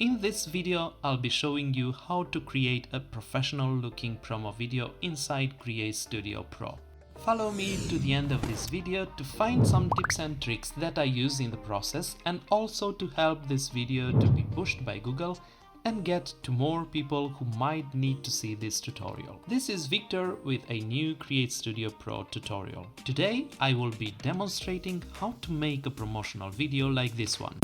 In this video, I'll be showing you how to create a professional looking promo video inside CreateStudio Pro. Follow me to the end of this video to find some tips and tricks that I use in the process and also to help this video to be pushed by Google and get to more people who might need to see this tutorial. This is Victor with a new CreateStudio Pro tutorial. Today I will be demonstrating how to make a promotional video like this one.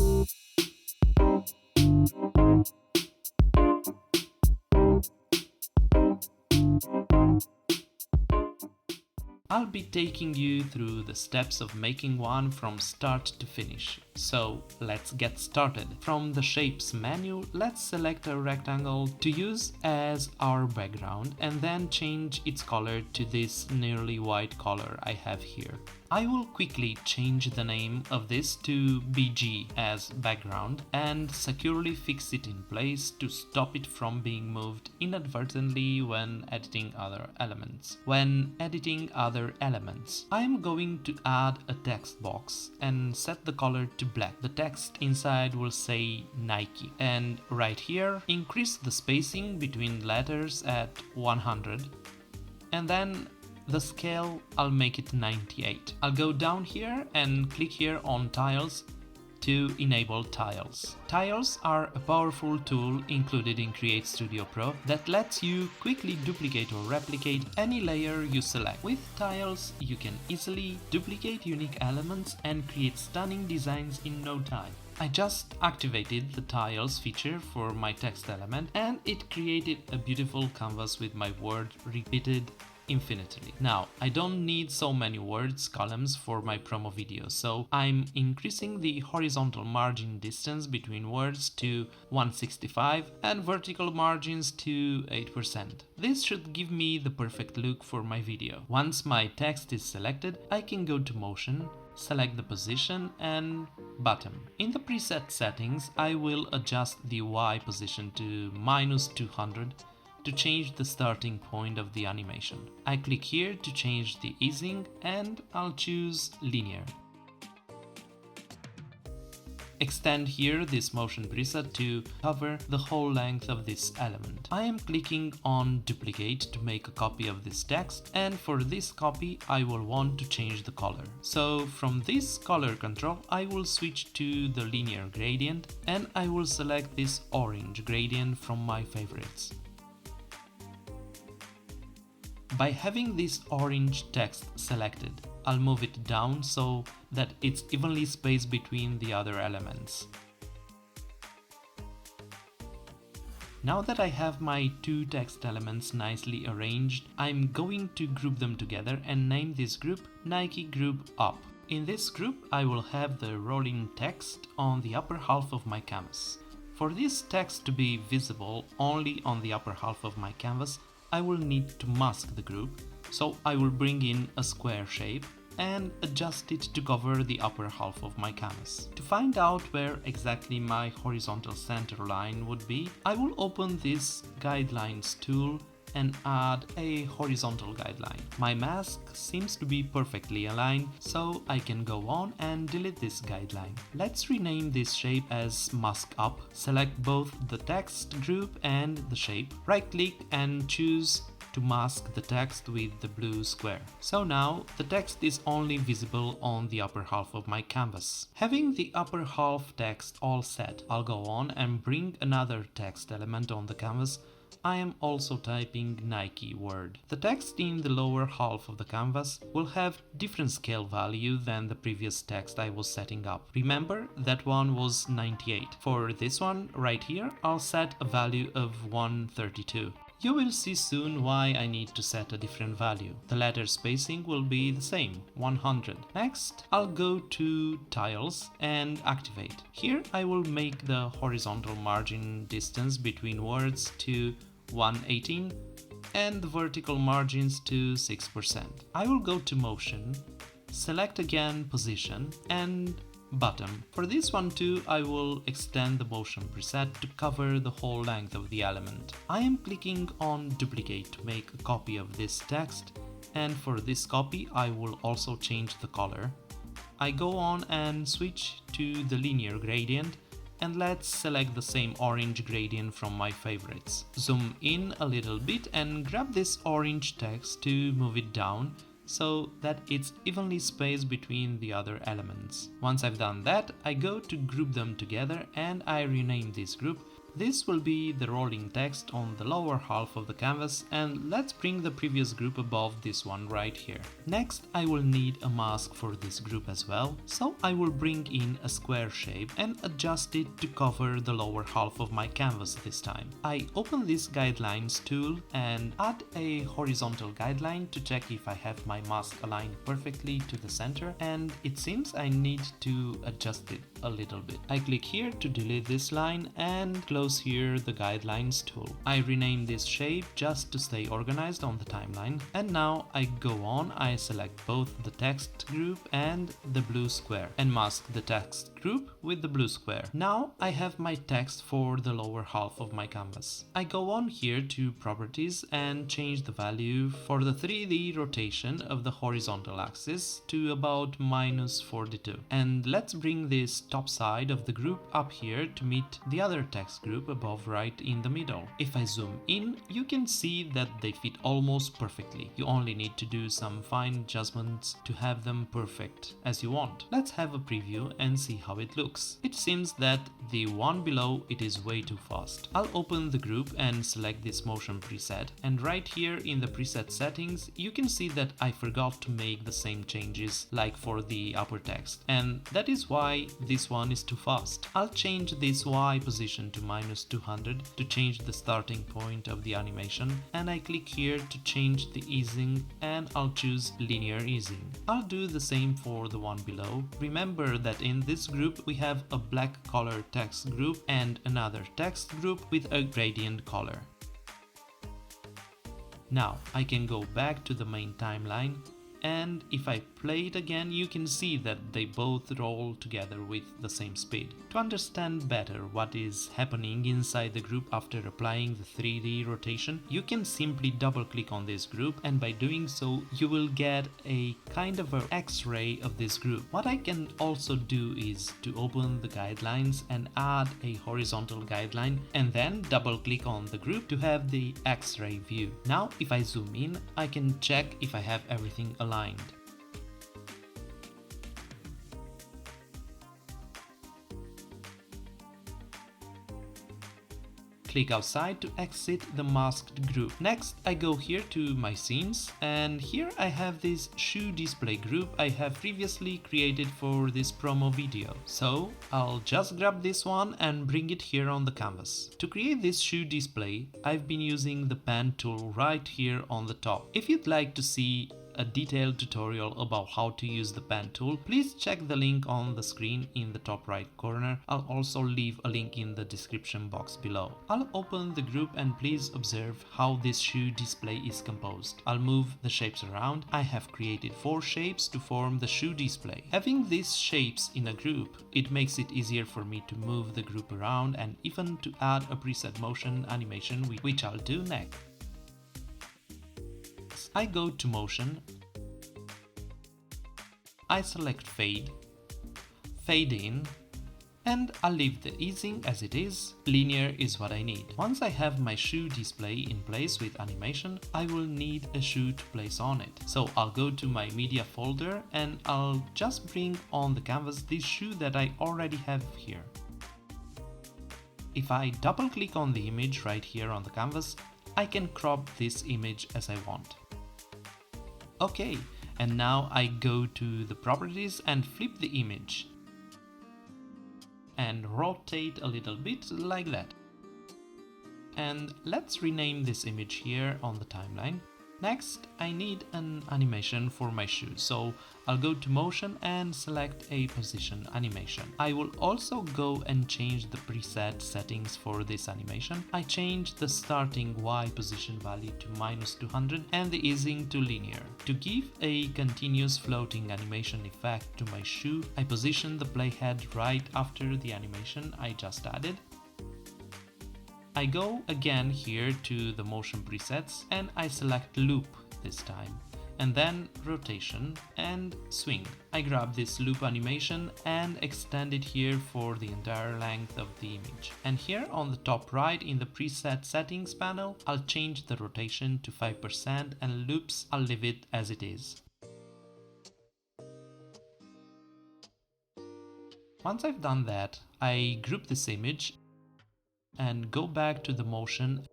I'll be taking you through the steps of making one from start to finish. So let's get started. From the Shapes menu, let's select a rectangle to use as our background and then change its color to this nearly white color I have here. I will quickly change the name of this to BG as background and securely fix it in place to stop it from being moved inadvertently when editing other elements. I'm going to add a text box and set the color to black. The text inside will say Nike, and right here increase the spacing between letters at 100 and then the scale I'll make it 98. I'll go down here and click here on tiles to enable tiles. Tiles are a powerful tool included in CreateStudio Pro that lets you quickly duplicate or replicate any layer you select. With tiles, you can easily duplicate unique elements and create stunning designs in no time. I just activated the tiles feature for my text element and it created a beautiful canvas with my word repeated infinitely. Now, I don't need so many words columns for my promo video, so I'm increasing the horizontal margin distance between words to 165 and vertical margins to 8%. This should give me the perfect look for my video. Once my text is selected, I can go to motion, select the position and bottom. In the preset settings, I will adjust the Y position to -200 to change the starting point of the animation. I click here to change the easing and I'll choose linear. Extend here this motion preset to cover the whole length of this element. I am clicking on duplicate to make a copy of this text, and for this copy I will want to change the color. So from this color control I will switch to the linear gradient and I will select this orange gradient from my favorites. By having this orange text selected, I'll move it down so that it's evenly spaced between the other elements. Now that I have my two text elements nicely arranged, I'm going to group them together and name this group Nike Group Up. In this group, I will have the rolling text on the upper half of my canvas. For this text to be visible only on the upper half of my canvas, I will need to mask the group, so I will bring in a square shape and adjust it to cover the upper half of my canvas. To find out where exactly my horizontal center line would be, I will open this guidelines tool and add a horizontal guideline. My mask seems to be perfectly aligned, so I can go on and delete this guideline. Let's rename this shape as Mask Up. Select both the text group and the shape. Right click and choose to mask the text with the blue square. So now the text is only visible on the upper half of my canvas. Having the upper half text all set, I'll go on and bring another text element on the canvas. I am also typing Nike word. The text in the lower half of the canvas will have different scale value than the previous text I was setting up. Remember, that one was 98. For this one right here, I'll set a value of 132. You will see soon why I need to set a different value. The letter spacing will be the same, 100. Next, I'll go to Tiles and Activate. Here I will make the horizontal margin distance between words to 118 and the vertical margins to 6%. I will go to Motion, select again Position and Bottom. For this one too, I will extend the motion preset to cover the whole length of the element. I am clicking on Duplicate to make a copy of this text, and for this copy I will also change the color. I go on and switch to the linear gradient and let's select the same orange gradient from my favorites. Zoom in a little bit and grab this orange text to move it down so that it's evenly spaced between the other elements. Once I've done that, I go to group them together and I rename this group. This will be the rolling text on the lower half of the canvas, and let's bring the previous group above this one right here. Next, I will need a mask for this group as well, so I will bring in a square shape and adjust it to cover the lower half of my canvas this time. I open this guidelines tool and add a horizontal guideline to check if I have my mask aligned perfectly to the center, and it seems I need to adjust it a little bit. I click here to delete this line and close here the guidelines tool. I rename this shape just to stay organized on the timeline, and now I go on, I select both the text group and the blue square and mask the text group with the blue square. Now I have my text for the lower half of my canvas. I go on here to properties and change the value for the 3D rotation of the horizontal axis to about -42, and let's bring this top side of the group up here to meet the other text group above right in the middle. If I zoom in, you can see that they fit almost perfectly. You only need to do some fine adjustments to have them perfect as you want. Let's have a preview and see how it looks. It seems that the one below it is way too fast. I'll open the group and select this motion preset, and right here in the preset settings you can see that I forgot to make the same changes like for the upper text, and that is why this one is too fast. I'll change this Y position to -200 to change the starting point of the animation, and I click here to change the easing and I'll choose linear easing. I'll do the same for the one below. Remember that in this group we have a black color text group and another text group with a gradient color. Now I can go back to the main timeline, and if I play it again, you can see that they both roll together with the same speed. To understand better what is happening inside the group after applying the 3D rotation, you can simply double click on this group, and by doing so you will get a kind of an X-ray of this group. What I can also do is to open the guidelines and add a horizontal guideline and then double click on the group to have the X-ray view. Now if I zoom in, I can check if I have everything aligned. Click outside to exit the masked group. Next, I go here to my scenes, and here I have this shoe display group I have previously created for this promo video. So I'll just grab this one and bring it here on the canvas. To create this shoe display, I've been using the pen tool right here on the top. If you'd like to see a detailed tutorial about how to use the pen tool, please check the link on the screen in the top right corner. I'll also leave a link in the description box below. I'll open the group and please observe how this shoe display is composed. I'll move the shapes around. I have created 4 shapes to form the shoe display. Having these shapes in a group, it makes it easier for me to move the group around and even to add a preset motion animation, which I'll do next. I go to motion, I select fade, fade in, and I'll leave the easing as it is. Linear is what I need. Once I have my shoe display in place with animation, I will need a shoe to place on it. So I'll go to my media folder and I'll just bring on the canvas this shoe that I already have here. If I double click on the image right here on the canvas, I can crop this image as I want. Okay, and now I go to the properties and flip the image and rotate a little bit like that. And let's rename this image here on the timeline. Next, I need an animation for my shoe, so I'll go to motion and select a position animation. I will also go and change the preset settings for this animation. I changed the starting Y position value to -200 and the easing to linear. To give a continuous floating animation effect to my shoe, I position the playhead right after the animation I just added. I go again here to the motion presets and I select loop this time. and then rotation and swing. I grab this loop animation and extend it here for the entire length of the image. And here on the top right in the preset settings panel, I'll change the rotation to 5% and loops, I'll leave it as it is. Once I've done that, I group this image and go back to the motion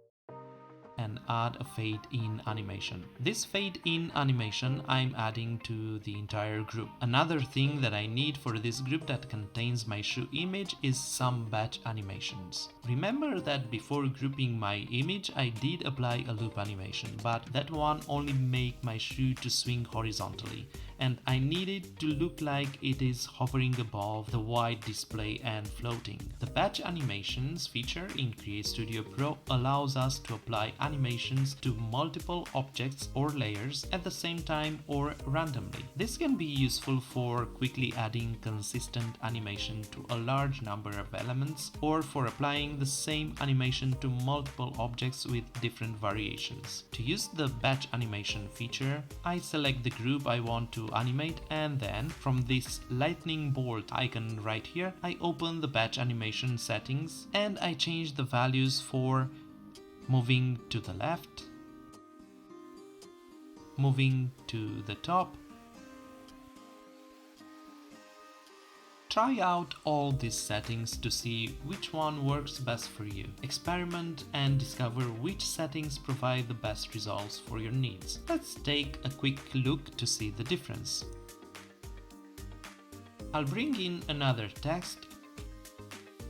and add a fade in animation. This fade in animation I'm adding to the entire group. Another thing that I need for this group that contains my shoe image is some batch animations. Remember that before grouping my image I did apply a loop animation, but that one only make my shoe to swing horizontally, and I need it to look like it is hovering above the white display and floating. The batch animations feature in CreateStudio Pro allows us to apply animations to multiple objects or layers at the same time or randomly. This can be useful for quickly adding consistent animation to a large number of elements, or for applying the same animation to multiple objects with different variations. To use the batch animation feature, I select the group I want to animate, and then from this lightning bolt icon right here, I open the batch animation settings and I change the values for moving to the left, moving to the top. Try out all these settings to see which one works best for you. Experiment and discover which settings provide the best results for your needs. Let's take a quick look to see the difference. I'll bring in another text.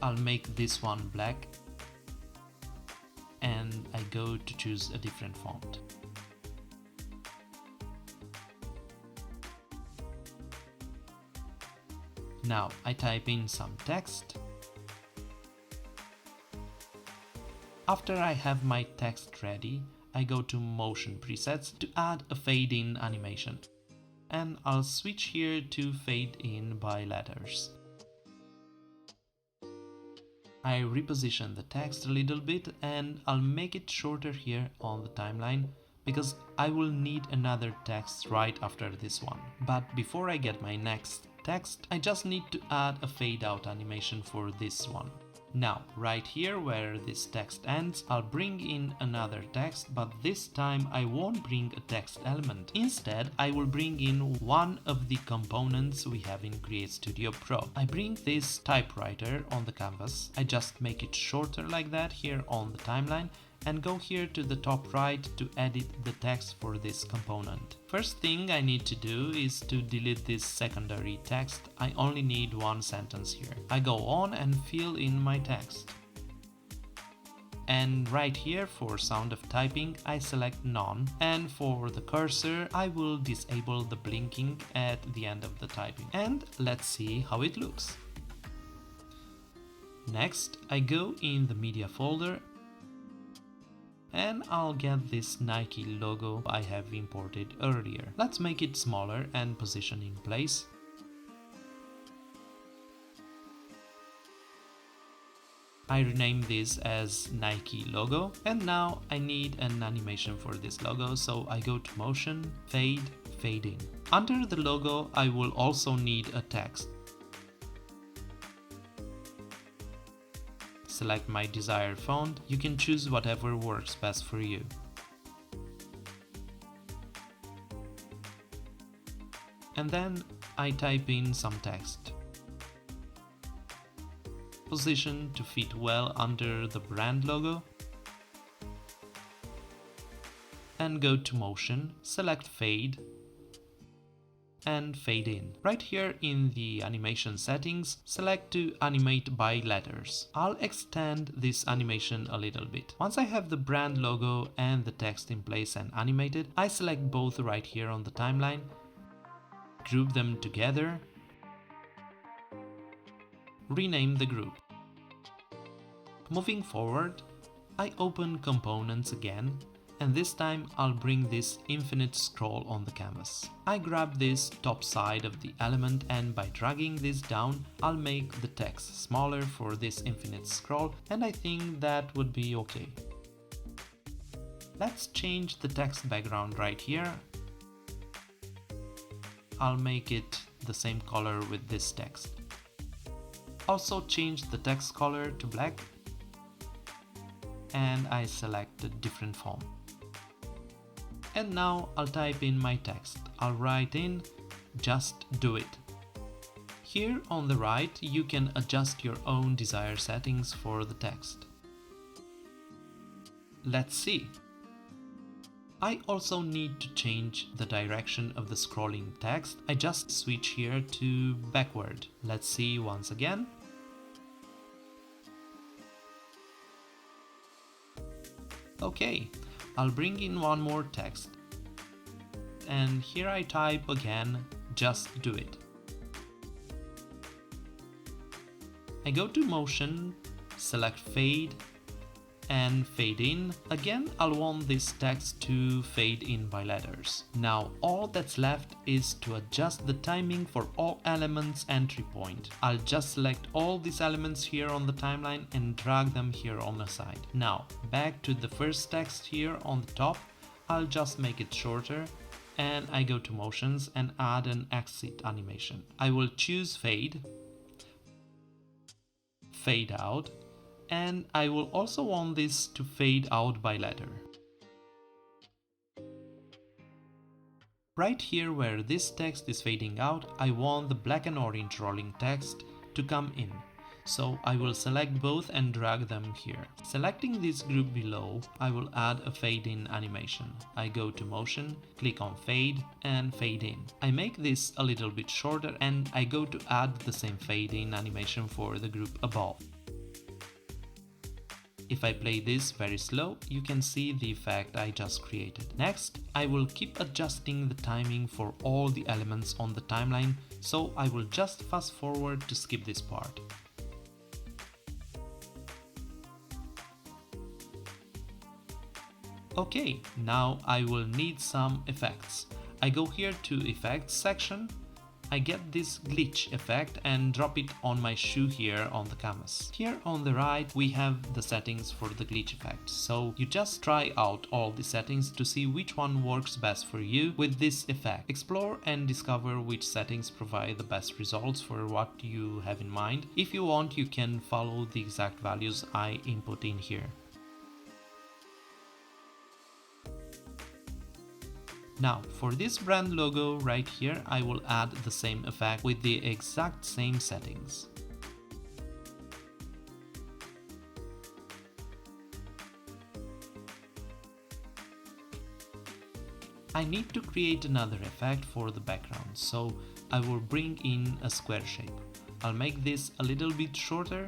I'll make this one black, and I go to choose a different font. Now I type in some text. After I have my text ready, I go to motion presets to add a fade in animation, and I'll switch here to fade in by letters. I reposition the text a little bit and I'll make it shorter here on the timeline, because I will need another text right after this one. But before I get my next text, I just need to add a fade out animation for this one. Now, right here where this text ends, I'll bring in another text, but this time I won't bring a text element. Instead, I will bring in one of the components we have in CreateStudio Pro. I bring this typewriter on the canvas. I just make it shorter like that here on the timeline, and go here to the top right to edit the text for this component. First thing I need to do is to delete this secondary text. I only need one sentence here. I go on and fill in my text. And right here for sound of typing, I select none, and for the cursor, I will disable the blinking at the end of the typing. And let's see how it looks. Next, I go in the media folder and I'll get this Nike logo I have imported earlier. Let's make it smaller and position in place. I rename this as Nike logo, and now I need an animation for this logo, so I go to motion, fade, fade in. Under the logo I will also need a text. Select my desired font. You can choose whatever works best for you. And then I type in some text. Position to fit well under the brand logo. And go to motion, select fade, and fade in. Right here in the animation settings, select to animate by letters. I'll extend this animation a little bit. Once I have the brand logo and the text in place and animated, I select both right here on the timeline, group them together, rename the group. Moving forward, I open components again, and this time I'll bring this infinite scroll on the canvas. I grab this top side of the element, and by dragging this down, I'll make the text smaller for this infinite scroll, and I think that would be okay. Let's change the text background right here. I'll make it the same color with this text. Also change the text color to black, and I select a different font. And now I'll type in my text. I'll write in, "Just do it." Here on the right, you can adjust your own desired settings for the text. Let's see. I also need to change the direction of the scrolling text. I just switch here to backward. Let's see once again. Okay, I'll bring in one more text. And here I type again, "Just do it." I go to motion, select fade, and fade in. Again, I'll want this text to fade in by letters. Now all that's left is to adjust the timing for all elements entry point. I'll just select all these elements here on the timeline and drag them here on the side. Now back to the first text here on the top, I'll just make it shorter, and I go to motions and add an exit animation. I will choose fade, fade out, and I will also want this to fade out by letter. Right here where this text is fading out, I want the black and orange rolling text to come in. So I will select both and drag them here. Selecting this group below, I will add a fade in animation. I go to motion, click on fade and fade in. I make this a little bit shorter and I go to add the same fade in animation for the group above. If I play this very slow, you can see the effect I just created. Next, I will keep adjusting the timing for all the elements on the timeline, so I will just fast forward to skip this part. Okay, now I will need some effects. I go here to Effects section. I get this glitch effect and drop it on my shoe here on the canvas. Here on the right we have the settings for the glitch effect, so you just try out all the settings to see which one works best for you with this effect. Explore and discover which settings provide the best results for what you have in mind. If you want, you can follow the exact values I input in here. Now, for this brand logo right here, I will add the same effect with the exact same settings. I need to create another effect for the background, so I will bring in a square shape. I'll make this a little bit shorter,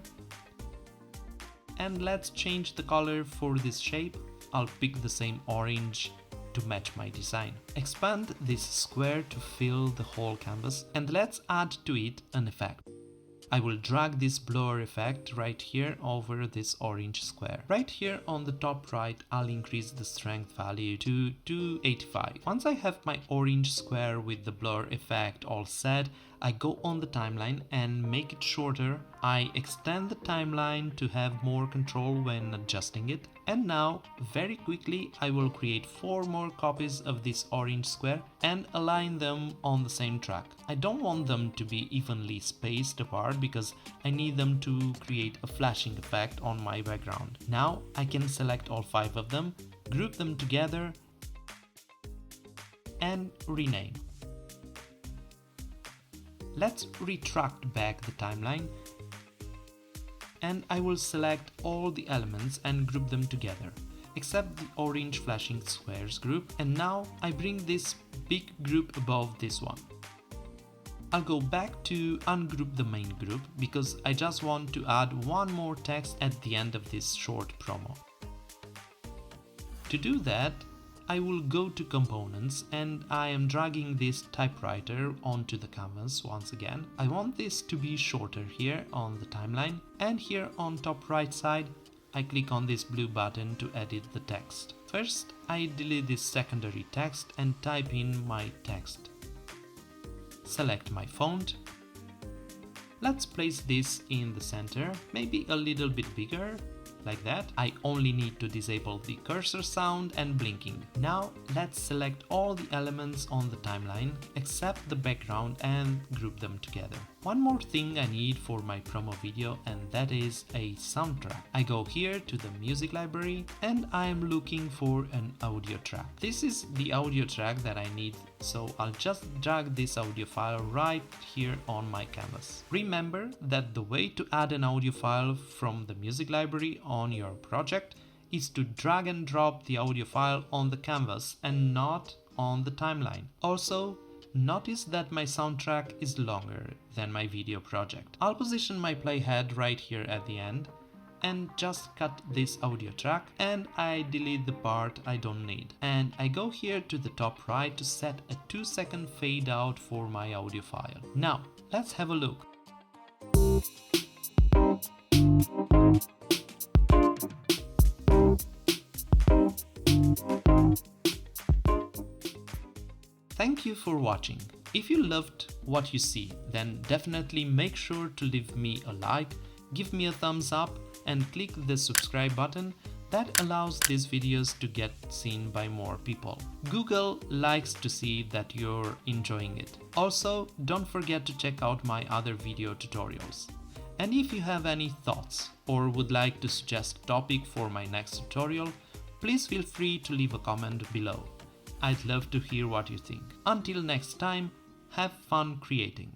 and let's change the color for this shape. I'll pick the same orange to match my design. Expand this square to fill the whole canvas, and let's add to it an effect. I will drag this blur effect right here over this orange square. Right here on the top right, I'll increase the strength value to 285. Once I have my orange square with the blur effect all set, I go on the timeline and make it shorter. I extend the timeline to have more control when adjusting it. And now, very quickly, I will create 4 more copies of this orange square and align them on the same track. I don't want them to be evenly spaced apart because I need them to create a flashing effect on my background. Now I can select all 5 of them, group them together and rename. Let's retract back the timeline, and I will select all the elements and group them together, except the orange flashing squares group, and now I bring this big group above this one. I'll go back to ungroup the main group because I just want to add one more text at the end of this short promo. To do that, I will go to components and I am dragging this typewriter onto the canvas once again. I want this to be shorter here on the timeline, and here on top right side I click on this blue button to edit the text. First, I delete this secondary text and type in my text. Select my font. Let's place this in the center, maybe a little bit bigger. like that. I only need to disable the cursor sound and blinking. Now let's select all the elements on the timeline except the background and group them together. One more thing I need for my promo video, and that is a soundtrack. I go here to the music library and I am looking for an audio track. This is the audio track that I need, so I'll just drag this audio file right here on my canvas. Remember that the way to add an audio file from the music library on your project is to drag and drop the audio file on the canvas and not on the timeline. Also, notice that my soundtrack is longer than my video project. I'll position my playhead right here at the end and just cut this audio track, and I delete the part I don't need. And I go here to the top right to set a 2-second fade out for my audio file. Now, let's have a look. Thank you for watching. If you loved what you see, then definitely make sure to leave me a like, give me a thumbs up, and click the subscribe button. That allows these videos to get seen by more people. Google likes to see that you're enjoying it. Also, don't forget to check out my other video tutorials. And if you have any thoughts or would like to suggest a topic for my next tutorial, please feel free to leave a comment below. I'd love to hear what you think. Until next time, have fun creating.